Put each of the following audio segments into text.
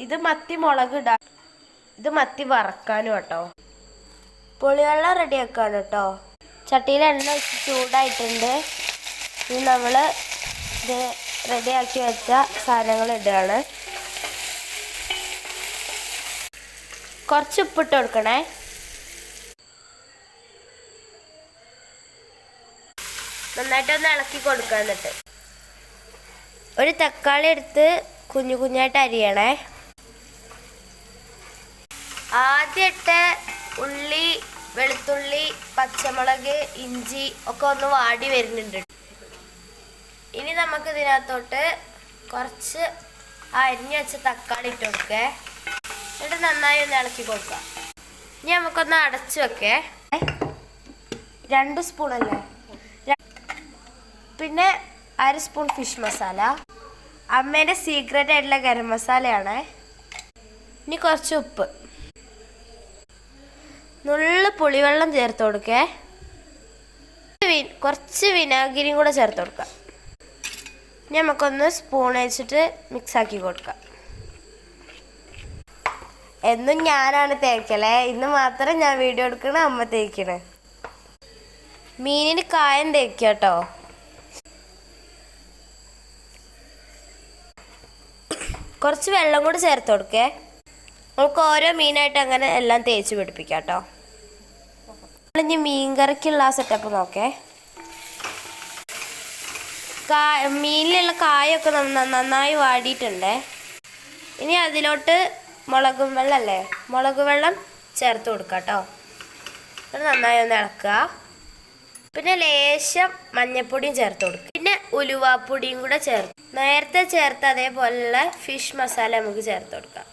ഇത് മത്തി മുളക് ഇടാം, ഇത് മത്തി വറക്കാനും കേട്ടോ. പുളിവെള്ളം റെഡിയാക്കാണ് കേട്ടോ. ചട്ടിയിൽ എണ്ണ വെച്ച് ചൂടായിട്ടുണ്ട്. ഇനി നമ്മൾ ഇത് റെഡിയാക്കി വെച്ച സാധനങ്ങൾ ഇടുകയാണ്. കുറച്ച് ഉപ്പിട്ട് കൊടുക്കണേ. നന്നായിട്ടൊന്ന് ഇളക്കി കൊടുക്കുക. എന്നിട്ട് ഒരു തക്കാളി എടുത്ത് കുഞ്ഞു കുഞ്ഞായിട്ട് അരിയണേ. ആദ്യമായിട്ട് ഉള്ളി, വെളുത്തുള്ളി, പച്ചമുളക്, ഇഞ്ചി ഒക്കെ ഒന്ന് വാടി വരുന്നുണ്ട്. ഇനി നമുക്ക് ഇതിനകത്തോട്ട് കുറച്ച് അരിഞ്ഞു വെച്ച തക്കാളി ഇട്ട് കൊടുക്കേ. എന്നിട്ട് നന്നായി ഒന്ന് ഇളക്കി കൊടുക്കാം. ഇനി നമുക്കൊന്ന് അടച്ചു വെക്കേ. 2 സ്പൂണല്ലേ. പിന്നെ 1/2 സ്പൂൺ ഫിഷ് മസാല, അമ്മേൻ്റെ സീക്രട്ട് ആയിട്ടുള്ള ഗരം മസാലയാണ്. ഇനി കുറച്ച് ഉപ്പ്, നുള്ളു പുളിവെള്ളം ചേർത്ത് കൊടുക്കേ. കുറച്ച് വിനാഗിരിയും കൂടെ ചേർത്ത് കൊടുക്കാം. ഇനി നമുക്കൊന്ന് സ്പൂൺ വെച്ചിട്ട് മിക്സാക്കി കൊടുക്കാം. എന്നും ഞാനാണ് തേക്കലേ, ഇന്ന് മാത്രം ഞാൻ വീഡിയോ എടുക്കണ, അമ്മ തേക്കണേ. മീനിന് കായം തേക്കുക കേട്ടോ. കുറച്ച് വെള്ളം കൂടി ചേർത്ത് കൊടുക്കേ. നമുക്ക് ഓരോ മീനായിട്ട് അങ്ങനെ എല്ലാം തേച്ച് പിടിപ്പിക്കാം കേട്ടോ. ഇനി മീൻ കറിക്കുള്ള ആ സെറ്റപ്പ് നോക്കേ. മീനിലുള്ള കായൊക്കെ നന്നായി വാടിയിട്ടുണ്ടേ. ഇനി അതിലോട്ട് മുളക് വെള്ളം ചേർത്ത് കൊടുക്കുക കേട്ടോ. അത് നന്നായി ഒന്ന് ഇളക്കുക. പിന്നെ ലേശം മഞ്ഞൾപ്പൊടിയും ചേർത്ത് കൊടുക്കുക. പിന്നെ ഉലുവാപ്പൊടിയും കൂടെ ചേർത്ത്, നേരത്തെ ചേർത്ത് അതേപോലെയുള്ള ഫിഷ് മസാല നമുക്ക് ചേർത്ത് കൊടുക്കാം.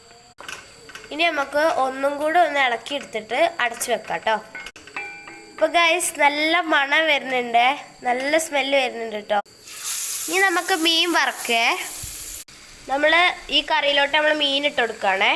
ഇനി നമുക്ക് ഒന്നും കൂടെ ഒന്ന് ഇളക്കി എടുത്തിട്ട് അടച്ചു വെക്കാം കേട്ടോ. ഇപ്പോൾ ഗൈസ് നല്ല മണം വരുന്നുണ്ട്, നല്ല സ്മെല്ല് വരുന്നുണ്ട് കേട്ടോ. ഇനി നമുക്ക് മീൻ വറക്കേ. നമ്മൾ ഈ കറിയിലോട്ട് നമ്മൾ മീൻ ഇട്ട് കൊടുക്കുകയാണേ.